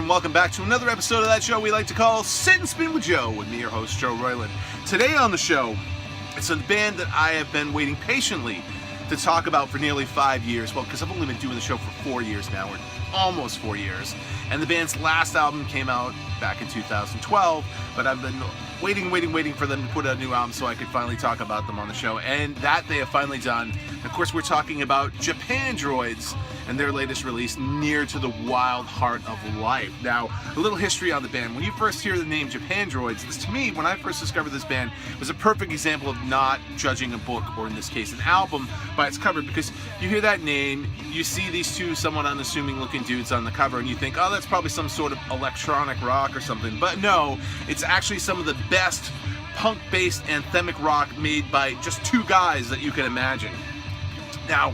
and welcome back to another episode of that show we like to call Sit and Spin with Joe, with me, your host, Joe Royland. Today on the show, it's a band that I have been waiting patiently to talk about for nearly 5 years. Well, because I've only been doing the show for 4 years now, or almost 4 years. And the band's last album came out back in 2012, but I've been waiting for them to put out a new album so I could finally talk about them on the show. And that they have finally done. Of course, we're talking about Japandroids and their latest release, Near to the Wild Heart of Life. Now, a little history on the band. When you first hear the name Japandroids, this, to me, when I first discovered this band, was a perfect example of not judging a book, or in this case, an album, by its cover, because you hear that name, you see these two somewhat unassuming looking dudes on the cover, and you think, oh, that's probably some sort of electronic rock or something. But no, it's actually some of the best punk-based anthemic rock made by just two guys that you can imagine. Now,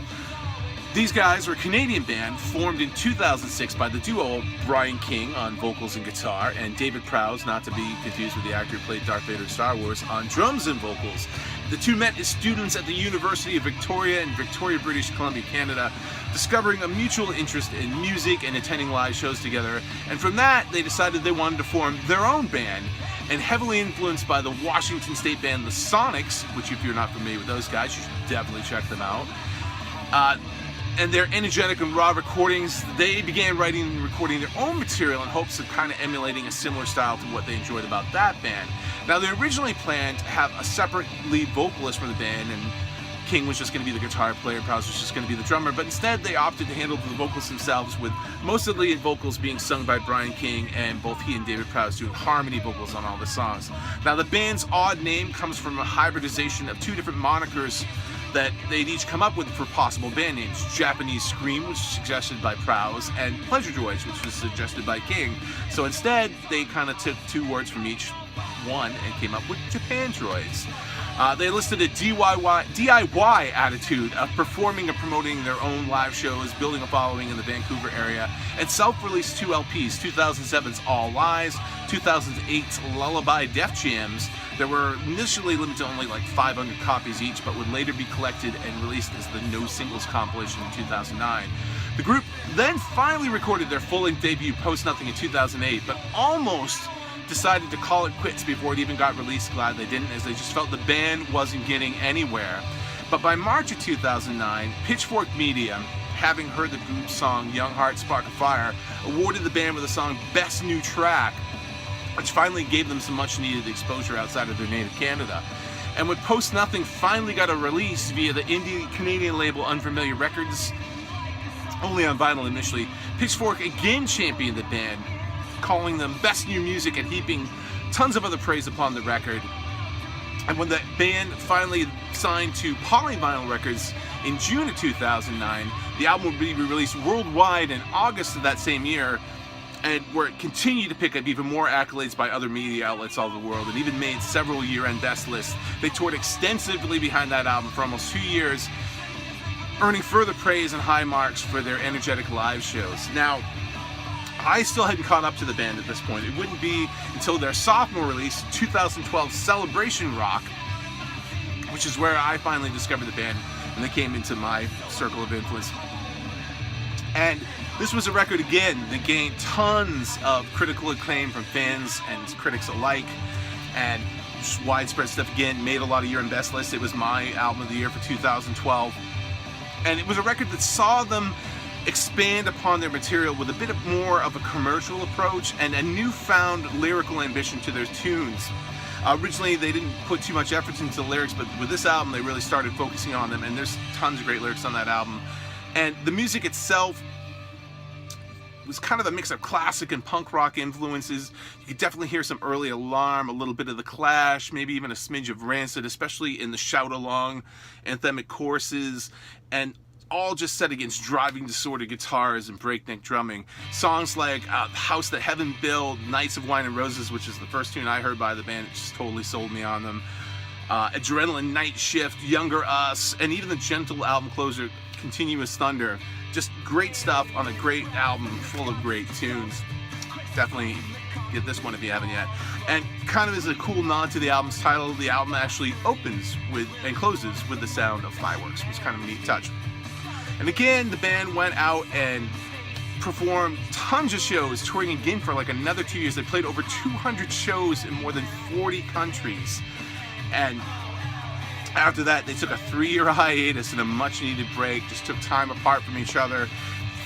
these guys are a Canadian band formed in 2006 by the duo Brian King on vocals and guitar, and David Prowse, not to be confused with the actor who played Darth Vader in Star Wars, on drums and vocals. The two met as students at the University of Victoria in Victoria, British Columbia, Canada, discovering a mutual interest in music and attending live shows together, and from that they decided they wanted to form their own band. And heavily influenced by the Washington State band The Sonics, which if you're not familiar with those guys, you should definitely check them out, and their energetic and raw recordings, they began writing and recording their own material in hopes of kind of emulating a similar style to what they enjoyed about that band. Now, they originally planned to have a separate lead vocalist for the band, and King was just going to be the guitar player, Prowse was just going to be the drummer, but instead they opted to handle the vocals themselves, with most of the lead vocals being sung by Brian King, and both he and David Prowse doing harmony vocals on all the songs. Now, the band's odd name comes from a hybridization of two different monikers that they'd each come up with for possible band names. Japanese Scream, which was suggested by Prowse, and Pleasure Droids, which was suggested by King. So instead, they kind of took two words from each one and came up with Japandroids. They listed a DIY attitude of performing and promoting their own live shows, building a following in the Vancouver area, and self-released 2 LPs, 2007's All Lies, 2008's Lullaby Def Jams, that were initially limited to only like 500 copies each, but would later be collected and released as the No Singles compilation in 2009. The group then finally recorded their full-length debut, Post Nothing, in 2008, but almost decided to call it quits before it even got released. Glad they didn't, as they just felt the band wasn't getting anywhere. But by March of 2009, Pitchfork Media, having heard the group's song Young Heart Spark a Fire, awarded the band with the song Best New Track, which finally gave them some much needed exposure outside of their native Canada. And when Post Nothing finally got a release via the indie Canadian label Unfamiliar Records, only on vinyl initially, Pitchfork again championed the band, calling them best new music and heaping tons of other praise upon the record. And when the band finally signed to Polyvinyl Records in June of 2009, the album would be released worldwide in August of that same year, and where it continued to pick up even more accolades by other media outlets all over the world, and even made several year-end best lists. They toured extensively behind that album for almost 2 years, earning further praise and high marks for their energetic live shows. Now, I still hadn't caught up to the band at this point. It wouldn't be until their sophomore release, 2012 Celebration Rock, which is where I finally discovered the band, and they came into my circle of influence. And this was a record, again, that gained tons of critical acclaim from fans and critics alike, and just widespread stuff. Again, made a lot of year-end best lists. It was my album of the year for 2012. And it was a record that saw them expand upon their material with a bit more of a commercial approach and a newfound lyrical ambition to their tunes. Originally, they didn't put too much effort into the lyrics, but with this album, they really started focusing on them, and there's tons of great lyrics on that album. And the music itself was kind of a mix of classic and punk rock influences. You could definitely hear some early Alarm, a little bit of The Clash, maybe even a smidge of Rancid, especially in the shout-along anthemic choruses, and all just set against driving distorted guitars and breakneck drumming. Songs like House That Heaven Built, Nights of Wine and Roses, which is the first tune I heard by the band, it just totally sold me on them. Adrenaline Night Shift, Younger Us, and even the gentle album closer, Continuous Thunder. Just great stuff on a great album full of great tunes. Definitely get this one if you haven't yet. And kind of as a cool nod to the album's title, the album actually opens with and closes with the sound of fireworks, which is kind of a neat touch. And again, the band went out and performed tons of shows, touring again for like another 2 years. They played over 200 shows in more than 40 countries. And after that, they took a 3-year hiatus and a much-needed break, just took time apart from each other.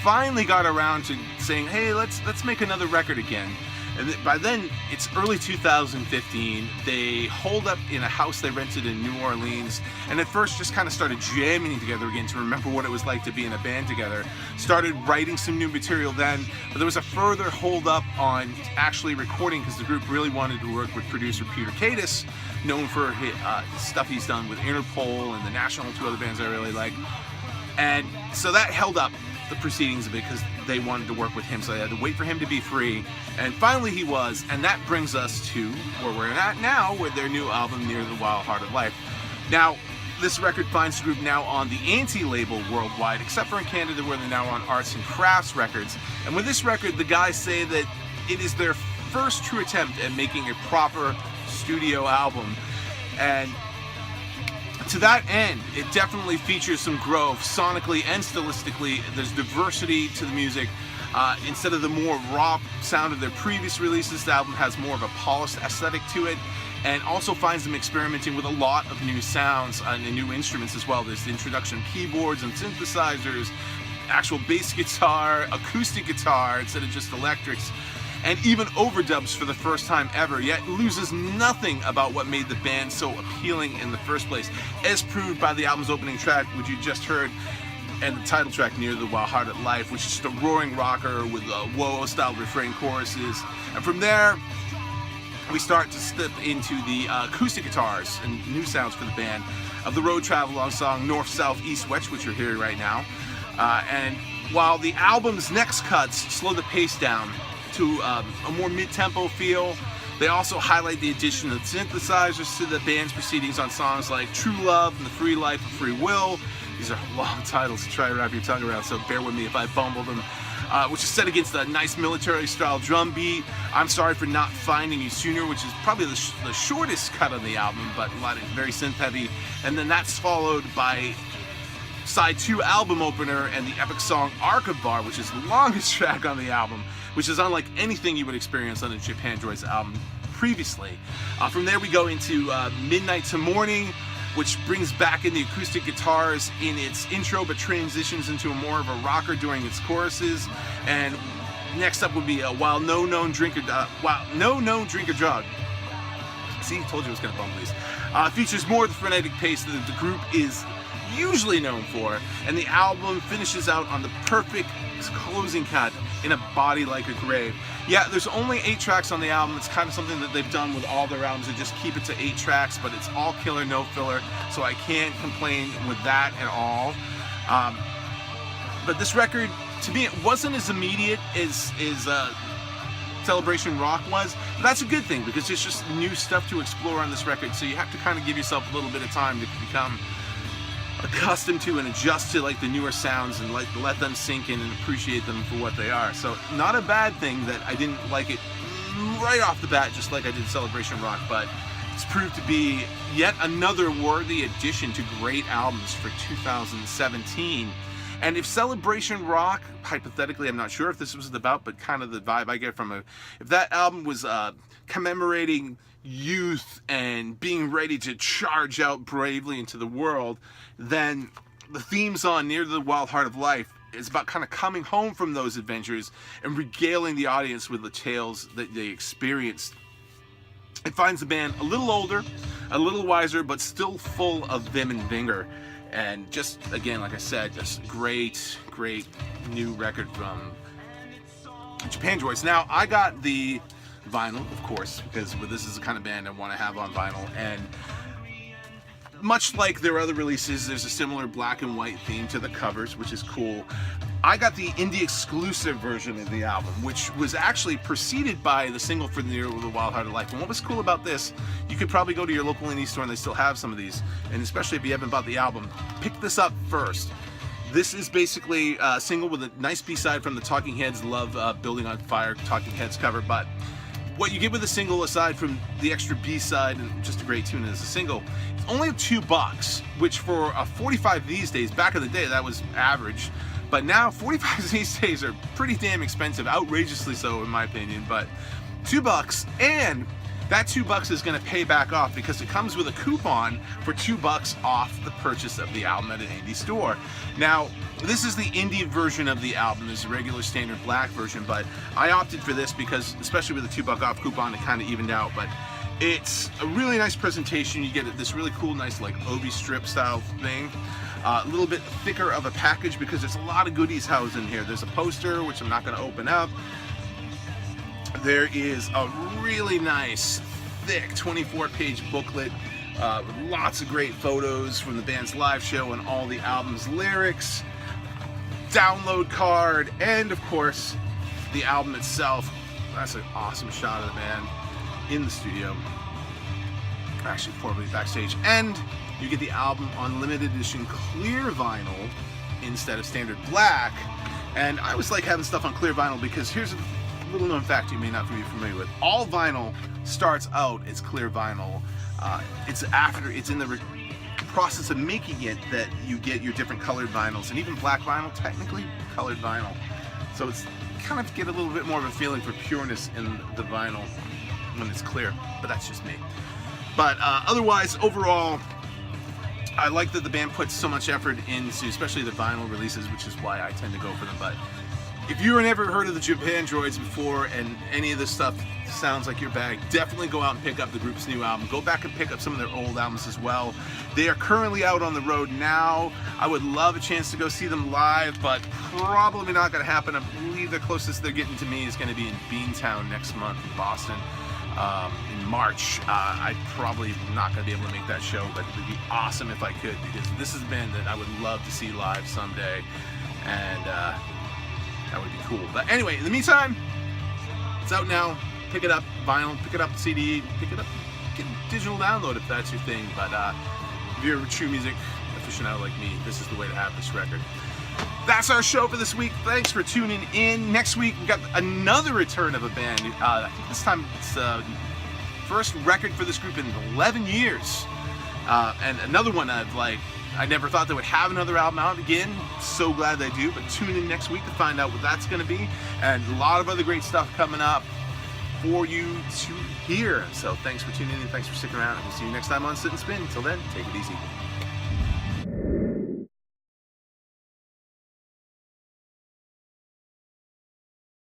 Finally got around to saying, hey, let's make another record again. And by then, it's early 2015. They holed up in a house they rented in New Orleans, and at first just kind of started jamming together again to remember what it was like to be in a band together. Started writing some new material then, but there was a further hold up on actually recording because the group really wanted to work with producer Peter Cadis, known for his, stuff he's done with Interpol and The National, 2 other bands I really like. And so that held up the proceedings a bit because they wanted to work with him, so they had to wait for him to be free, and finally he was, and that brings us to where we're at now with their new album, Near the Wild Heart of Life. Now, this record finds the group now on the anti-label worldwide, except for in Canada where they're now on Arts and Crafts Records, and with this record the guys say that it is their first true attempt at making a proper studio album, and to that end, it definitely features some growth sonically and stylistically. There's diversity to the music. Instead of the more raw sound of their previous releases, the album has more of a polished aesthetic to it, and also finds them experimenting with a lot of new sounds and new instruments as well. There's the introduction of keyboards and synthesizers, actual bass guitar, acoustic guitar instead of just electrics, and even overdubs for the first time ever, yet loses nothing about what made the band so appealing in the first place, as proved by the album's opening track, which you just heard, and the title track, Near the Wild Heart of Life, which is just a roaring rocker with whoa-style refrain choruses. And from there, we start to step into the acoustic guitars and new sounds for the band of the Road Travelong song North, South, East, West, which you're hearing right now. And while the album's next cuts slow the pace down to a more mid-tempo feel, they also highlight the addition of synthesizers to the band's proceedings on songs like True Love and The Free Life of Free Will. These are long titles to try to wrap your tongue around, so bear with me if I bumble them. Which is set against a nice military-style drum beat. I'm Sorry for Not Finding You Sooner, which is probably the shortest cut on the album, but a lot of very synth-heavy. And then that's followed by Side 2 album opener and the epic song Archivar, which is the longest track on the album, which is unlike anything you would experience on the Japandroids album previously. From there we go into Midnight to Morning, which brings back in the acoustic guitars in its intro, but transitions into more of a rocker during its choruses. And next up would be While No Known Drinker Drug. See, told you it was going to bumble these. Features more of the frenetic pace that the group is usually known for, and the album finishes out on the perfect closing cut in A Body Like a Grave. Yeah, there's only 8 tracks on the album. It's kind of something that they've done with all their albums. They just keep it to 8 tracks, but it's all killer, no filler, so I can't complain with that at all. But this record, to me, it wasn't as immediate as Celebration Rock was, but that's a good thing because it's just new stuff to explore on this record, so you have to kind of give yourself a little bit of time to become accustomed to and adjust to like the newer sounds and like let them sink in and appreciate them for what they are. So not a bad thing that I didn't like it right off the bat, just like I did Celebration Rock, but it's proved to be yet another worthy addition to great albums for 2017. And if Celebration Rock, hypothetically, I'm not sure if this was about, but kind of the vibe I get from it, if that album was commemorating youth and being ready to charge out bravely into the world, then the themes on Near the Wild Heart of Life is about kind of coming home from those adventures and regaling the audience with the tales that they experienced. It finds the band a little older, a little wiser, but still full of vim and vigor. And just, again, like I said, just great new record from Japandroids. Now, I got the vinyl, of course, because this is the kind of band I want to have on vinyl, and much like their other releases, there's a similar black and white theme to the covers, which is cool. I got the indie exclusive version of the album, which was actually preceded by the single for Near the Wild Heart of Life. And what was cool about this, you could probably go to your local indie store and they still have some of these, and especially if you haven't bought the album, pick this up first. This is basically a single with a nice B-side from the Talking Heads' Love Building on Fire Talking Heads cover, but what you get with a single, aside from the extra B-side and just a great tune as a single, it's only $2, which for a 45 these days, back in the day, that was average. But now 45s these days are pretty damn expensive, outrageously so in my opinion, but $2, and that $2 is going to pay back off because it comes with a coupon for $2 off the purchase of the album at an indie store. Now, this is the indie version of the album. There's a regular standard black version, but I opted for this because, especially with the $2 off coupon, it kind of evened out. But it's a really nice presentation. You get this really cool, nice like Obi strip style thing. A little bit thicker of a package because there's a lot of goodies housed in here. There's a poster, which I'm not going to open up. There is a really nice, thick 24-page booklet with lots of great photos from the band's live show and all the album's lyrics, download card, and of course, the album itself. That's an awesome shot of the band in the studio, actually formerly backstage. And you get the album on limited edition clear vinyl instead of standard black. And I always like having stuff on clear vinyl because here's a little known fact you may not be familiar with. All vinyl starts out as clear vinyl. It's in the process of making it that you get your different colored vinyls, and even black vinyl, technically colored vinyl. So it's kind of get a little bit more of a feeling for pureness in the vinyl when it's clear, but that's just me. But otherwise, overall, I like that the band puts so much effort into, especially the vinyl releases, which is why I tend to go for them. But if you've never heard of the Japandroids before and any of this stuff sounds like your bag, definitely go out and pick up the group's new album. Go back and pick up some of their old albums as well. They are currently out on the road now. I would love a chance to go see them live, but probably not going to happen. I believe the closest they're getting to me is going to be in Beantown next month in Boston. In March. I'm probably not going to be able to make that show, but it would be awesome if I could, because this is a band that I would love to see live someday, and that would be cool. But anyway, in the meantime, it's out now. Pick it up, vinyl, pick it up, CD, pick it up, get a digital download if that's your thing. But if you're a true music aficionado like me, this is the way to have this record. That's our show for this week. Thanks for tuning in. Next week, we got another return of a band. I think this time it's the first record for this group in 11 years. And another one I never thought they would have another album out again. So glad they do. But tune in next week to find out what that's going to be. And a lot of other great stuff coming up for you to hear. So thanks for tuning in. Thanks for sticking around. And we'll see you next time on Sit and Spin. Until then, take it easy.